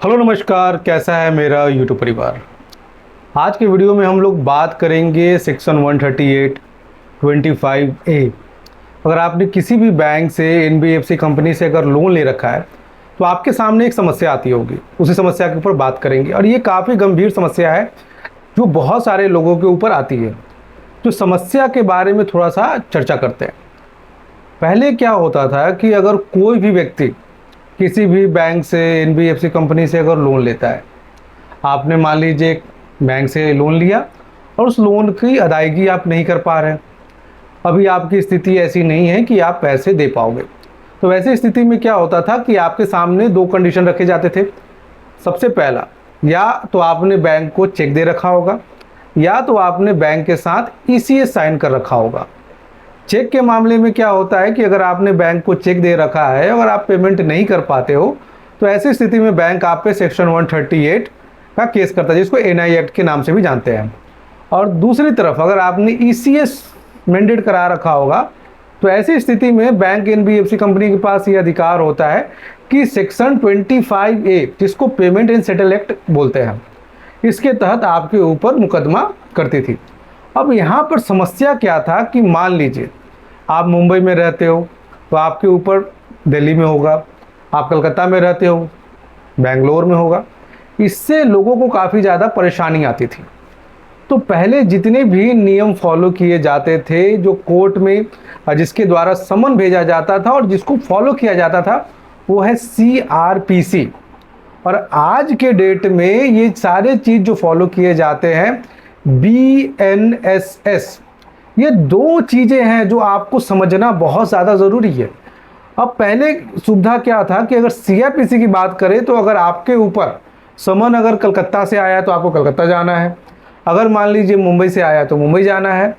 Hello नमस्कार, कैसा है मेरा यूट्यूब परिवार। आज के वीडियो में हम लोग बात करेंगे सेक्शन 138 25A। अगर आपने किसी भी बैंक से एनबीएफसी कंपनी से अगर लोन ले रखा है तो आपके सामने एक समस्या आती होगी, उसी समस्या के ऊपर बात करेंगे। और ये काफ़ी गंभीर समस्या है जो बहुत सारे लोगों के ऊपर आती है। तो समस्या के बारे में थोड़ा सा चर्चा करते हैं। पहले क्या होता था कि अगर कोई भी व्यक्ति किसी भी बैंक से एनबीएफसी कंपनी से अगर लोन लेता है, आपने मान लीजिए एक बैंक से लोन लिया और उस लोन की अदायगी आप नहीं कर पा रहे हैं, अभी आपकी स्थिति ऐसी नहीं है कि आप पैसे दे पाओगे। तो वैसी स्थिति में क्या होता था कि आपके सामने दो कंडीशन रखे जाते थे। सबसे पहला, या तो आपने बैंक को चेक दे रखा होगा या तो आपने बैंक के साथ ईसीएस साइन कर रखा होगा। चेक के मामले में क्या होता है कि अगर आपने बैंक को चेक दे रखा है, अगर आप पेमेंट नहीं कर पाते हो तो ऐसी स्थिति में बैंक आप पे सेक्शन 138 का केस करता है, जिसको एनआई एक्ट के नाम से भी जानते हैं। और दूसरी तरफ अगर आपने ईसीएस मैंडेट करा रखा होगा तो ऐसी स्थिति में बैंक एनबीएफसी कंपनी के पास ये अधिकार होता है कि सेक्शन 25A, जिसको पेमेंट एंड सेटल एक्ट बोलते हैं, इसके तहत आपके ऊपर मुकदमा करती थी। अब यहाँ पर समस्या क्या था कि मान लीजिए आप मुंबई में रहते हो तो आपके ऊपर दिल्ली में होगा, आप कलकत्ता में रहते हो बेंगलोर में होगा। इससे लोगों को काफ़ी ज़्यादा परेशानी आती थी। तो पहले जितने भी नियम फॉलो किए जाते थे, जो कोर्ट में जिसके द्वारा समन भेजा जाता था और जिसको फॉलो किया जाता था, वो है CRPC। और आज के डेट में ये सारे चीज़ जो फॉलो किए जाते हैं BNSS। ये दो चीज़ें हैं जो आपको समझना बहुत ज़्यादा ज़रूरी है। अब पहले सुविधा क्या था कि अगर CRPC की बात करें तो अगर आपके ऊपर समन अगर कलकत्ता से आया तो आपको कलकत्ता जाना है, अगर मान लीजिए मुंबई से आया तो मुंबई जाना है।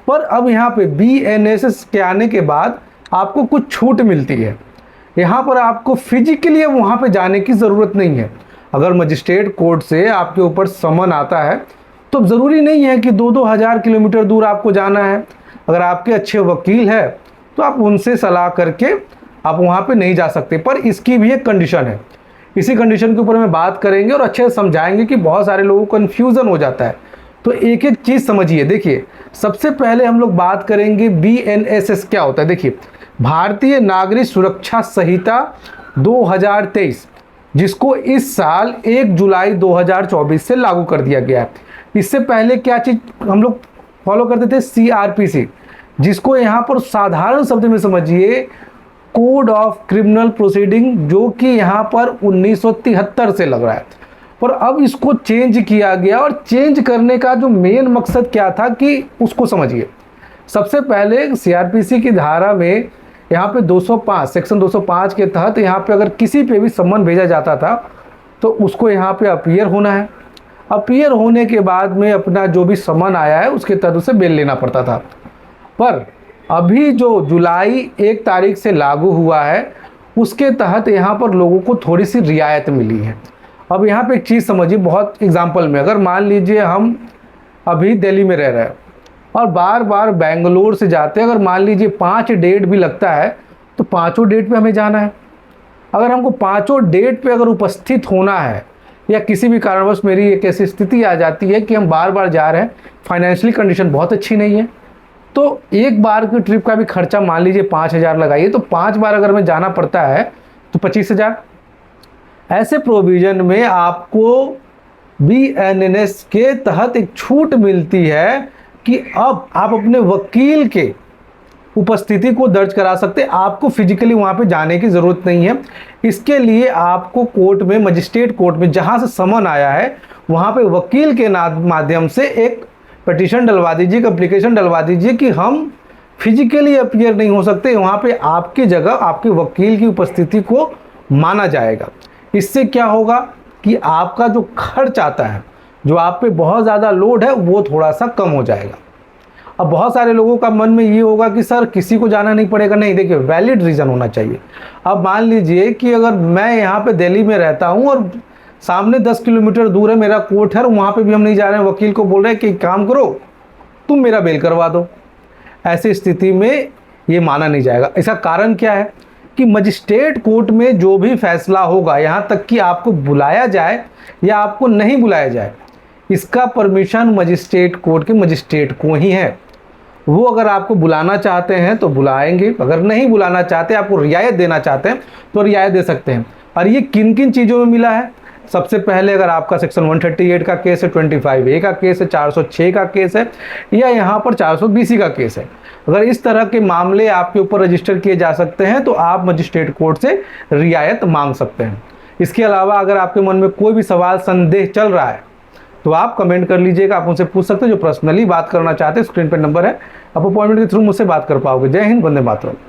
पर अब यहाँ पे BNSS के आने के बाद आपको कुछ छूट मिलती है। यहाँ पर आपको फिजिकली वहाँ पे जाने की ज़रूरत नहीं है। अगर मजिस्ट्रेट कोर्ट से आपके ऊपर समन आता है तो ज़रूरी नहीं है कि 2-2 हज़ार किलोमीटर दूर आपको जाना है। अगर आपके अच्छे वकील है तो आप उनसे सलाह करके आप वहाँ पे नहीं जा सकते। पर इसकी भी एक कंडीशन है, इसी कंडीशन के ऊपर में बात करेंगे और अच्छे से समझाएंगे कि बहुत सारे लोगों को कन्फ्यूज़न हो जाता है। तो एक एक चीज़ समझिए। देखिए, सबसे पहले हम लोग बात करेंगे BNSS क्या होता है। देखिए, भारतीय नागरिक सुरक्षा संहिता 2023, जिसको इस साल 1 जुलाई 2024 से लागू कर दिया गया है। इससे पहले क्या चीज़ हम लोग फॉलो करते थे? CRPC, जिसको यहाँ पर साधारण शब्द में समझिए कोड ऑफ क्रिमिनल प्रोसीडिंग, जो कि यहाँ पर 1973 से लग रहा है। पर अब इसको चेंज किया गया और चेंज करने का जो मेन मकसद क्या था कि उसको समझिए। सबसे पहले CRPC की धारा में यहाँ पे 205 सेक्शन 205 के तहत यहाँ पे अगर किसी पे भी सम्मन भेजा जाता था तो उसको यहाँ पे अपीयर होना है। अपीयर होने के बाद में अपना जो भी सम्मन आया है उसके तहत उसे बेल लेना पड़ता था। पर अभी जो जुलाई 1 तारीख से लागू हुआ है उसके तहत यहाँ पर लोगों को थोड़ी सी रियायत मिली है। अब यहाँ पे एक चीज़ समझिए, बहुत एग्जांपल में, अगर मान लीजिए हम अभी दिल्ली में रह रहे हैं और बार बार बेंगलोर से जाते हैं, अगर मान लीजिए 5 डेट भी लगता है तो 5 डेट पे हमें जाना है। अगर हमको 5 डेट पे अगर उपस्थित होना है या किसी भी कारणवश मेरी एक ऐसी स्थिति आ जाती है कि हम बार बार जा रहे हैं, फाइनेंशियली कंडीशन बहुत अच्छी नहीं है, तो एक बार की ट्रिप का भी खर्चा मान लीजिए 5,000 लगाइए, तो 5 बार अगर हमें जाना पड़ता है तो 25,000। ऐसे प्रोविज़न में आपको BNSS के तहत एक छूट मिलती है कि अब आप अपने वकील के उपस्थिति को दर्ज करा सकते। आपको फिजिकली वहाँ पे जाने की ज़रूरत नहीं है। इसके लिए आपको कोर्ट में, मजिस्ट्रेट कोर्ट में जहाँ से समन आया है वहाँ पे वकील के माध्यम से एक पिटीशन डलवा दीजिए, एक एप्लीकेशन डलवा दीजिए कि हम फिजिकली अपीयर नहीं हो सकते, वहाँ पे आपकी जगह आपके वकील की उपस्थिति को माना जाएगा। इससे क्या होगा कि आपका जो खर्च आता है, जो आप पे बहुत ज़्यादा लोड है, वो थोड़ा सा कम हो जाएगा। अब बहुत सारे लोगों का मन में ये होगा कि सर किसी को जाना नहीं पड़ेगा। नहीं, देखिए, वैलिड रीज़न होना चाहिए। अब मान लीजिए कि अगर मैं यहाँ पे दिल्ली में रहता हूँ और सामने 10 किलोमीटर दूर है मेरा कोर्ट है और वहाँ पे भी हम नहीं जा रहे हैं, वकील को बोल रहे हैं कि काम करो, तुम मेरा बेल करवा दो। ऐसी स्थिति में ये माना नहीं जाएगा। इसका कारण क्या है कि मजिस्ट्रेट कोर्ट में जो भी फैसला होगा, यहाँ तक कि आपको बुलाया जाए या आपको नहीं बुलाया जाए, इसका परमिशन मजिस्ट्रेट कोर्ट के मजिस्ट्रेट को ही है। वो अगर आपको बुलाना चाहते हैं तो बुलाएंगे, अगर नहीं बुलाना चाहते, आपको रियायत देना चाहते हैं तो रियायत दे सकते हैं। और ये किन किन चीज़ों में मिला है? सबसे पहले अगर आपका सेक्शन 138 का केस है, 25A का केस है, 406 का केस है, या यहाँ पर 420 का केस है, अगर इस तरह के मामले आपके ऊपर रजिस्टर किए जा सकते हैं तो आप मजिस्ट्रेट कोर्ट से रियायत मांग सकते हैं। इसके अलावा अगर आपके मन में कोई भी सवाल संदेह चल रहा है तो आप कमेंट कर लीजिएगा, आप उनसे पूछ सकते हैं। जो पर्सनली बात करना चाहते हैं, स्क्रीन पर नंबर है, आप अपॉइंटमेंट के थ्रू मुझसे बात कर पाओगे। जय हिंद, वंदे मातरम।